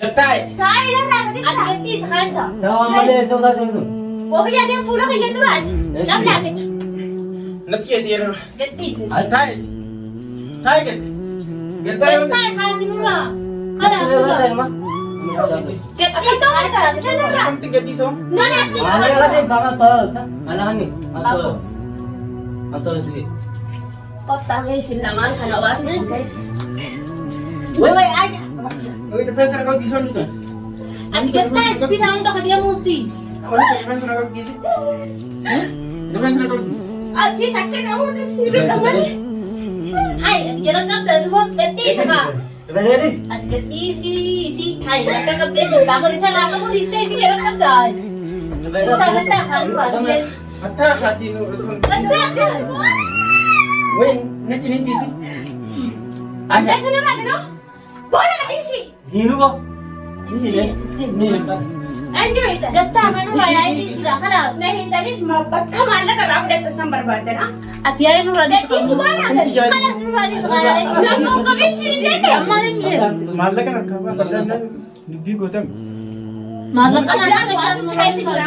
Tay. Tay irraa ati saansa. Sama malee sodaa jiru. Ofiyaa deemu fuula kiyya duraati. Cabni akicha. Natti yeetiira. Gadhiisi. Tay. Tay gad. Gaddaa yoo Tay haati nurraa. Kalaasuudha. Gadhiisa wanta sanarraa. kamti gadhiisoo. Nani ati. Malee kadee bama tolsa. Malahani. Atol sini. Qottaa keessi lamaan kana waati sin gaisa. Wai aja. Oye, defensa na gadhiisoo nito. Ati gaddaa bitaa hunda ka deemuusi. Oye, defensa na gadhiisoo. Defensa na gadhiisoo. Ati sakka na hunda sibiila dhamani. Hai, ati jala qabda duuba gadhiisa haa. Beres. Ati gadhiisi. Hai, akka qabdee jirta. Amma isa irraa qabu dhiistee si jala qabda. Isa gaddaa haa nurraa. Hatta haati nu tun. Gaddaa. Oye, natti nintiisi. Anda sanarraa dhagoo. Bola gadhiisi. Hinu ko. Ni hile. Ni hile. Anjo gaddaa kanarraa yaa'ii dhiisudha. Kanaaf na hindhanis bakka maallaqa irraa fudhata san barbaadana. Ati yaa'ii nurraa gadhiisu baana. Kanaaf nurraa dhiisu. Naannoo qabeessi ni jedhe. Amma ni jedhe. Maallaqa harkaa baadhaa dubbii gootan. Maallaqa waati saayisi jira.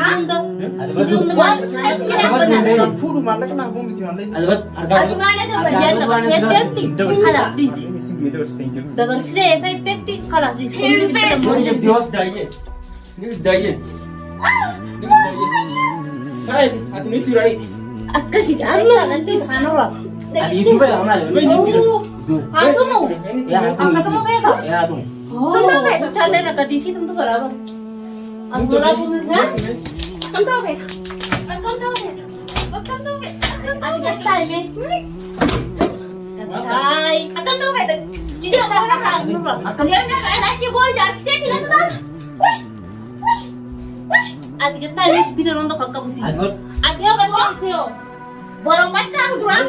Waati saayisi jira. Fuudhu maallaqa naa bu'u miti maallaqa. Adabat Ati maana dabaljaan dabarseetti. Kanaaf dhiisi. Isin biyya dabarsitee hin jiru. Dabarsitee feetetti. Kanaaf dhiisi. Daayee. Ni daayee. Ni daayee. Saayid, ati ni durai. Akkasidha. Amma nanti kanarraa. Adi itu ba amal. Haatumu. Ya Akkatuma beeka. Ya tu. Tunda beeka. Caallee akka diisii tumtu galaaba. Antola bumna. Akkam beeka. Akkam beeka. Akkam beeka. Ati gattaay mee. Gattaay. Akkam beeka. Jide akka nurra. Akkam beeka. Achi goon jaarsitee tinatu taata. Ati gattaay mee bidon ondo kakka busi. Adabat. Ati yoo gattaay yoo. Borong kacang turang.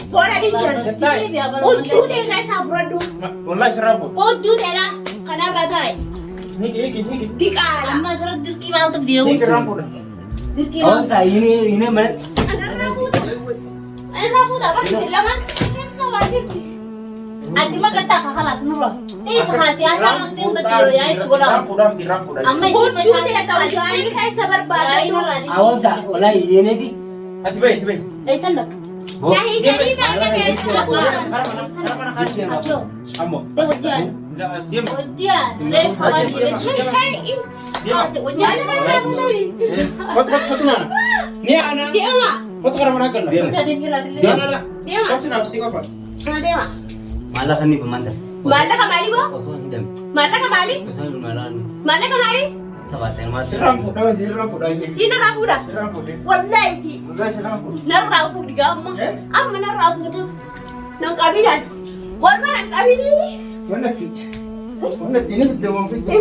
Bola di sini. Udu deh nak sabrodu. Wallahi sirabu. Udu deh lah. Kenapa tay? Niki. Dikala. Amma surat dirki mau untuk dia. Niki rampu dah. Dirki Oh, mau. sa ini mana? Anak rambut. Anak rambut apa sih? Jangan. Kesal dirki. Adi mah kata kakak nurul. Sehati asal nanti untuk tidur ya itu gola. Rampu dah. Amma udu deh tahu jual ini kayak sabar banget. Awas sa, wala ini di. Ati bay. Sana. Oh, Nah, ini jadi mana kayak sabar. Karena kaji yang Ayo. Kamu. Dia ujian. Diam. Ujian. Lepas ujian. Ujian mana aku tadi? Kau mana? Ni anak. Dia mah. Kau tu mana kan? Dia. Jadi gila Dia mana? Dia mah. Kau tu nak sih apa? Dia mah. Malah kan ni pemandan. Mana kembali bu? Kosong hidam. Mana kembali? Kosong malah ni. Mana kembali? Sabat yang masih. Rampu dah ini. Sini rafu dah. Rampu deh. Wallahi ki. Wallahi rampu. Narafu di gamma. Amma narafu terus. Nang kabinan. Warna nang kabini. Mana ki? Mana ini betul mau fit. Ini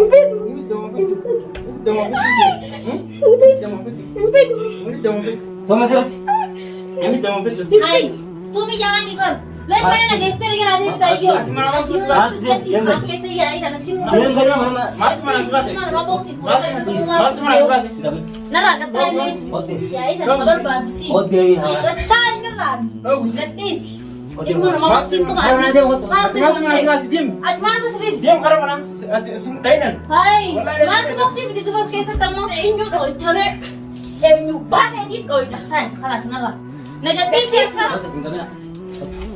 betul mau fit. Betul mau fit. Betul mau fit. Ini betul mau fit. Tuh masih. Ini betul mau fit. Hai. Tumi jangan ikut. Lai mana nak gesture kita ada kita iyo. Kasi ya ita nasi. Yang mana mana. Mati mana sebasi? Mati Mati mana sebasi? Nara katay mo. Oke. Ya ita nabar bantu si. Oh dia ni. Katay nyo lang. Oh, gusto. Gatis. Oke. Tingnan mo maksinto ka. Karena dia waktu. Mati mana sebasi? Diam. At mana to sabi? Diam karena mana? Semua dainan. Hay. Wallahi, Mana maksin dito bas kaysa tamo inyo do chare. Inyo ba edit ko ita. Hay, kalas nara. Negatif sa.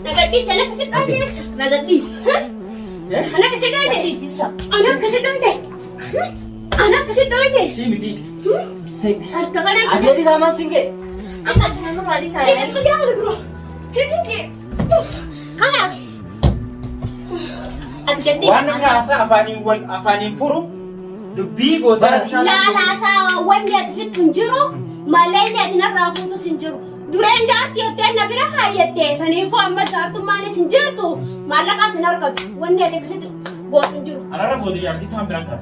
Negatif sana kasi tayo. Negatif. Anak kasi doy de. Anak kasi doy de. Anak kasi doy de. Si miti. At kakana Ada di sama singke. Ang kacang mo rali sa akin. Kaya ako nagro. Hindi. Kalas. At jadi. Wannan nga sa afanin furu. Dubbi go tar. Lalasa wanda ta fitun jiro. Malay ne dinar rafu to sinjiro. Duren jaati yote na bira hayete sani fo amma jartu mane sinjirtu. Malaka sinar ka wanda ta kasi go sinjiro. Anara bodi yardi tam berangkat.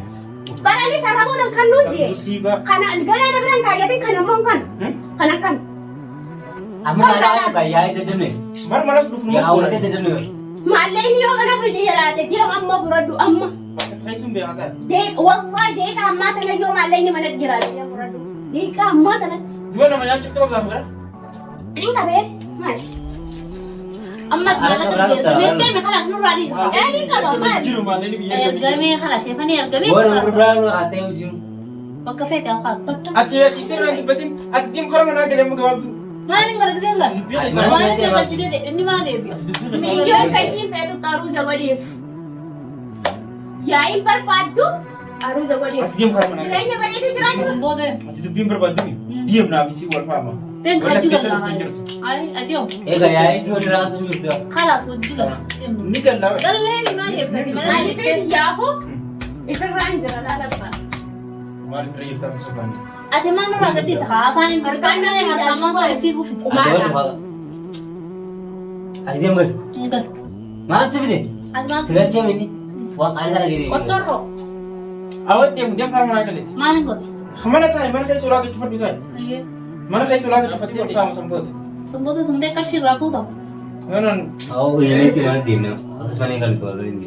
Barani sarabu dan kanunje. Musiba. Kana gana na biran kayate kana mongkan. Kana kan. Amma malah gaya itu dulu. Mar malas dukun Ya mo. awalnya itu dulu. Malay niyo kana bidi yarate dia amma buradu amma. Hay sumbe ata. De wallahi de ka amma ta na yo malay ni manat jirate ya buradu. De ka amma ta nat. Dua namanya cipta ba mara? Tingka be. Mal. Amma maallaqa ergamee deeme kalaas nurraa dhiisa. Eegi qaba maal? Jiru maal inni biyya Ergamee kalaas eefanii ergamee Wal kalaas. gurguraan atee usiin. Bakka feete afaan tokko. Ati sirraa dubbatin ati diim kora manaa galee amma gabaabdu. Maaliin gargaarsa laata? Maaliin gargaarsa jedhe inni maal eebi? Miyyoo akka isiin feetu aruuza godheef. Yaa'iin barbaaddu aruuza godheef. Ati diim kora manaa galee. Jireenya bareedu jiraatu. Booda. Ati dubbiin barbaaddu diim naaf isii wal faama. Teen Wala hojii keessa galaa. dhufte jirtu. Ayi ati yoo. Egaa yaa'ii si walirraa tu jirtu. Kalaas hojii galaa. Ni gallaa. Gallee maal eebbati? Maaliif yaafoo ifirraan jira laalabbaa. Maaliif irra jirtaa fi sobaani? Ati maal nurraa gaddisa? Afaan hin barbaanne harkamaan koo fiiguu fiti. Ati deemu gadi. Enggak. Maal si fide? Ati maal Si galchee miti. Waan qaalii sana gadi. Kotorro. Awwaat deem kora manaa galeetti. Maalin godhe? Mana taa'e mana keessa ulaa gachuu fadhu taa'e. Ayyee. Mana keessa ulaa gachuu fadhu ol faama sanboota. Semboota tumdee qashii irraa fuutamu. Yoonaan Awwa yeneetti mana deemna. Akkasumas hin galtu walii hin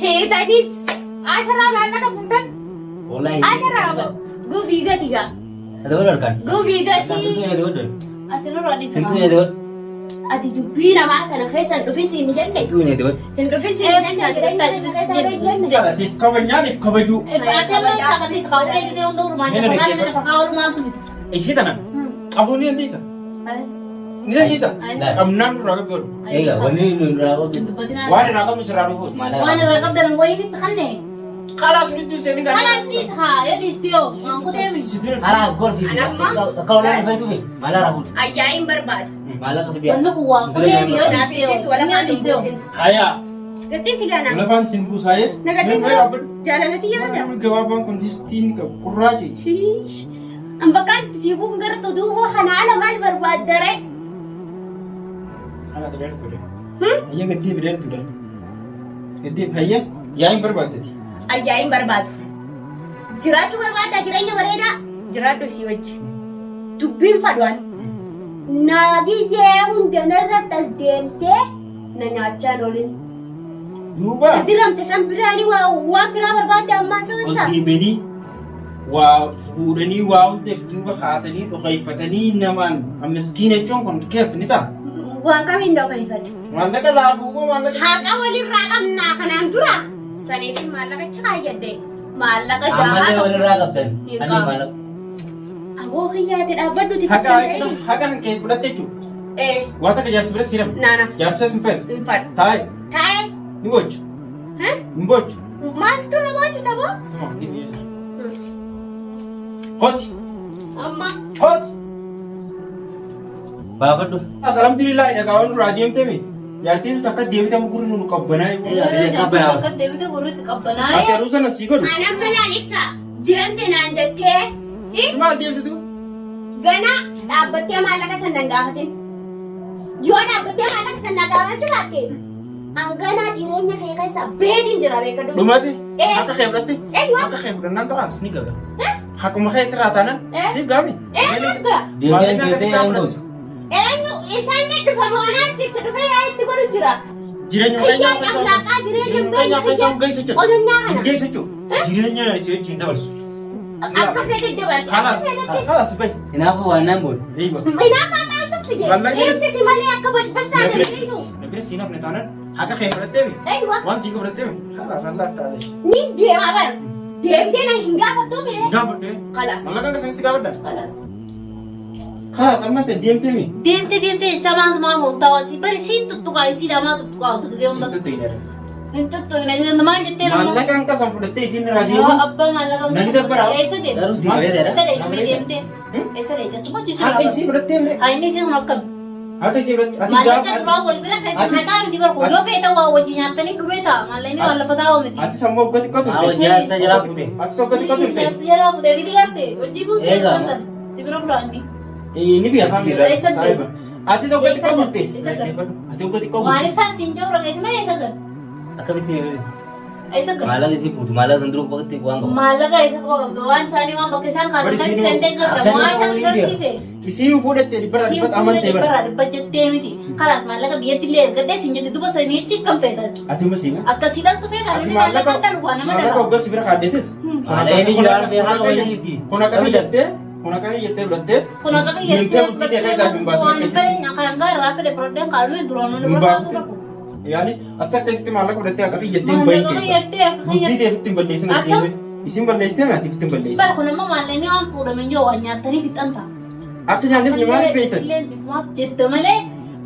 Heetadis asharaa maallaqa fuutan Wallahi. asharaa gubii gatiga Ada wal arkan. gubii Sintu gatii ya ada wal. Ati nurraa dhiisa. Sintu ya ada wal. ati dubbii namaa kana keessa hin dhufin siin jenne Sintu ya ada wal. hin dhufin siin jenne jireenya keessa jenne jaalatiif kabajnaaniif kabajuu. Ati maal isaa gaddisa? Kaawwalee gisee hunda oolmaa jira. Maal miti fakkaa oolmaatu fiti. Isii tana qabuu ni dandeessa. Ni dandeessa. Qabnaan nurraa qabdu godhu. Egaa wanni nurraa qabdu. Dubbatinaa. Waan irraa qabnu sirraa dhufuudha. Waan irraa qabdan wayii itti kanne. Kalaas ni duusee ni Kalaas dhiisa haa yoo dhiistiyoo waan kutee mi. Aras gorsi. Kau nak bantu ni. Malah rabut. ayyaayin barbaadu Malah tu dia. Wanni kun waan kutee mi yoo dhiistiyoo. Gadhiisis wala Yoo kaan dhiistiyoo. buusin Hayaa. gadhiisi gaana Lafaan sin buusaayee. na gadhiisi jaalalati yaada Gabaabaan kun distiin qabu qurraache. shiish an bakkaatti siikuun gartu duuba kana ala maal barbaaddare Kanaaf dheertuudha. Hayya gaddiif dheertuudha. Gaddiif hayya yaa'iin barbaaddati. ayyaayin barbaadu jiraachuu barbaaddaa jireenya bareedaa jiraadhu isii wajji dubbiin fadhuan naagizee hundanarratti as deemtee na nyaachaan olin Duuba diramte san biraani waan biraa barbaadde ammaa ol sansa deebanii waa fuudhanii waa hundeef duuba haatanii dhokeeffatanii namaan miskiina jechuun kun keef ni ta'a. waan kamiin dhokeeffadhu Maallaqa laafuu moo maallaqa? haqa walirraa qabnaa kanaan dura saniif maallaqa chaayyadde maallaqa Amalnya jahaa walirraa qabdan. Ani malah. aboo kiyyaate dhaabbadhuuti Haqa haqa kee fudhatte jechuudha. Waa takka jaarsi bira siidhamu. naanaaf Jaarsa sin feetu. hin fadhu Taa'e taa'ee ni bochu. Ni bochu. maaltu na boojisa boo Hoti. amma Hoti. Bapak tu. Alhamdulillah dhagaa waan duraa deemtemi. Jaartiin takka deebitamu gurri nu qabbanaa. Akka deebite gurritti qabbanaa'ee. Ati aduu sana sii godhu. anam balaalisa deemte naan jettee Maal deemsitu? gana dhaabbattee maallaqa sannan gaafatin yoo dhaabbattee maallaqa sannan gaafachuu baatte anganaa jireenya kee keessa beetiin jira beeka dhufu Dhumati. Akka kee fudhatte. Eeywa. Akka kee fudhannaan tolaas ni gaga. Hakkuma kee sirraa taanan siif gaami. eenyuga Dia kan kita yang bos. eenyu isaan ni dhufa moonaatti itti dhufee yaa itti godhu jira Jireenya kiyyaa caflaaqaa jireenya keenya keessa geessu jechuudha. qodonyaa kana Geessu jechuudha. Jireenya na isii wajjin dabarsu. akka fedhe dabarsa Halas. akka fedhetti Halas bayi. Kenapa warna bos? Eeyba. Inaaf maaltu fide Wallahi eessi si malee akka bashbashtaa agarsiisu Nabira siinaaf ni taanan akka kee fudhatteemi. eenyuwa Waan sii fudhatteemi. Halas allaaf taale. ni deema bar deemtee na hin gaafattuu mire Gaafadhee. kalas Mallaqaan keessa si gaafadha. kalas Halas amma ta'e deemteemi. Deemte jecha maaltu maa mooftaawatti bari siin tuttuqaa isii dhamaa tuttuqaa otu gisee hunda. Hin tuttuqne maal jettee nama. Maallaqaan kasan fudhattee isiin irraa Yoo deemu. abbaa maallaqa Nani dabbara. Eessa deemte? Baru sih kalian Eessa ada. deemte deemte? Eessa deemte? Asuma jechuudha. Haqa isii fudhattee mire. Haa inni isin akkam. Haqa isii fudhattee. Ati Maallaqa gaafa. duraa wal bira keessa Atis- haqaa miti barkuu yoo feeta waa wajji nyaattanii dhumee ta'a maallaqni waa lafa taa'u miti. Ati sammuu waggaa xiqqoo Awak turte. jalan saja lah putih. Ati waggaa xiqqoo turte. Nyaatti jalaa futee didi garte wajji bultee Eegaa. kan sana. Si bira fudhaanni. Ni biya kan. Eessa deemte? Ati waggaa xiqqoo turte. Eessa deemte? Ati waggaa xiqqoo Waan turte. ibsaan siin jiru dhageessi malee eessa gal? Akan itu. Eessa gal? Malah isi putu, malah sendiri pakai uang kau. Maallaqa eessa qabdu waan isaanii waan bakka isaan kaa'an kan seentee garta waan isaan garsiise. Isiin fuudhattee dhibbara dhibbata amantee bara. Dhibba jettee miti. Kalaas maallaqa biyyatti illee ergadhee siin jedhe duba sanii achi kan feetan. Ati masiima. Akkasiidhaan dhufee kan Ati inni maallaqa kan dhugaa nama maallaqa dhala. waggaa si bira kaaddeetis. Malah ini jualan biar kan wajah itu. Kun akka mijattee Kun akka hiyyatee fudhattee. Kun akka Deemtee bultii kee keessaa hin baasin waan fedhe nyaaka hanga irraa fedhe fudhadhee kaalmee duraan Hin inni barbaadu baafte. qabu. Yaani ati akkasitti maallaqa fudhattee akka hiyyatee hin bahin keessa. Bultii ta'eef ittiin balleessin Akkam? isin balleessitee ati ittiin balleessin. Bara kun ammoo maalleen waan fuudhaman jiru waan nyaatanii fixan ta'a. Akka nyaanneef ni maaliif beektan? Maaf jette malee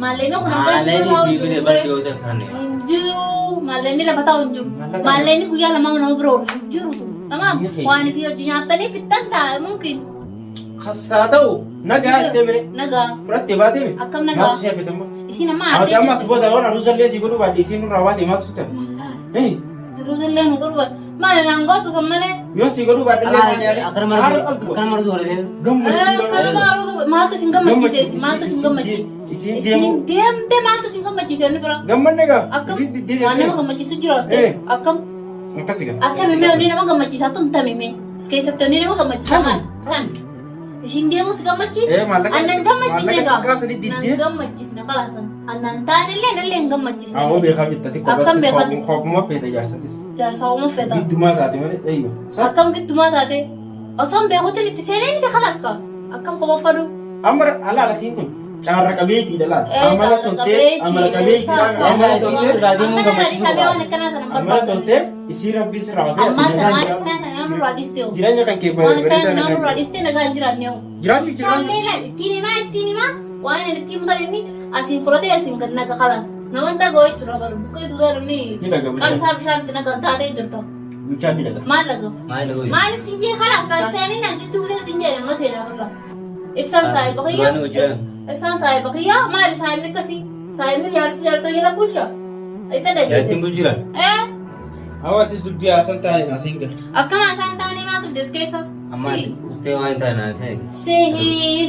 maalleen kun hanga Maalleen isii bire badde yoo ta'e kan Injiru maalleen lafa taa'u injiru. Maalleen guyyaa lama nama bira oolu injiru tu. Tamaam waan fi hojii nyaatanii fixan ta'a mungkin. Hassaa ta'u nagaa itti mire. Nagaa Fudhattee baatee mi? akkam nagaa. Maaltu si hafetamma? Isin amma Ati addee. ammas booda waan anu sallee si godhuu baadhee isiin nurraa baatee maaltu si ta'e? Ruusillee nu godhu maali naan gootu san malee. Yoo si godhuu baadhee maali yaali? akkana marsu godhatee Gammachuu. Maaltu isin gammachiise maaltu isin gammachiise. Isiin deemu. Isin deemte maaltu isin gammachiise inni bira. Gammanne gaa. Akkam waan nama gammachiisu jira as ta'e akkam Akkasi gaa. akka mimee onni nama gammachiisaa tumta mimee as keessatti onni nama gammachiisaa maal kan isin deemu si gammachiise Maallaqa annan gammachiisne maallaqa gaa xiqqaasanii nan diddee. gammachiisne kalaasan annan taanillee nallee hin gammachiisne Awwa beekaa jettati Akkam beekati? kophuma feeta jaarsatis. jaarsaa uuma fedha Giddumaa taate malee eeyyo. akkam giddumaa taate osoo beekuutiin itti seenee miti kalaas kaa akkam kopha fadhu Amma alaalatiin kun caarra qabeetiidha laata. Eh, Amala caarra toltee qabeetii, amala qabeetiidha. saafaa. Amala toltee amma kana dhiisabee waan akkanaa sana amala barbaadu toltee isii rabbiis raawwatee amma ati waan nagaa akkanaa sana nurraa dhiistee jireenya kan kee waan bareedaa akkanaa nurraa nagaa dhiistee nagaa hin jiraanne jiraachuu jiraanne. Sallee laal ittiin himaa waan inni ittiin mutan inni asiin fudhatee asiin gad naga kalaan nama dhagoo jechuudha bara buqqee duudaa namni Ni dhagahu. qarsaa bishaan itti nagaan taatee jirta Bulchaan ni dhagaa. maal dhagoo maal dhagoo maal isin jee kalaaf kan seenin asitti tuutee isin jee nama seenaa barra ibsaan saayiba Duraan hojii. kiyyaa ibsaan saayiba kiyyaa maali saayibni akkasii saayibni jaarsa jala bulcha isa jaartiin dhageesse bulchiran Hawaatis dubbii haasan taane asiin gala. akkama isaan taanii maatu jes keessa amma ustee waan ta'e naa ta'e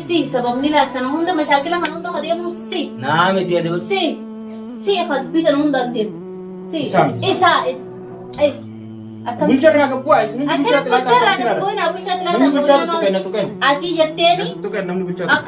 si sababni laattan hunda mashaakila kan hunda kadeemu si naa miti ade si kan bitan hundaan deemu si Isaa miti. isa akkam Bulcharraa gabbuu isin hundi akkam bulchaatti laata bulcharraa akka gabboon bulchaatti Namni bulchaatti laata tuqenna tuqenna. ati jetteeni Tuqenna namni bulchaatti. akka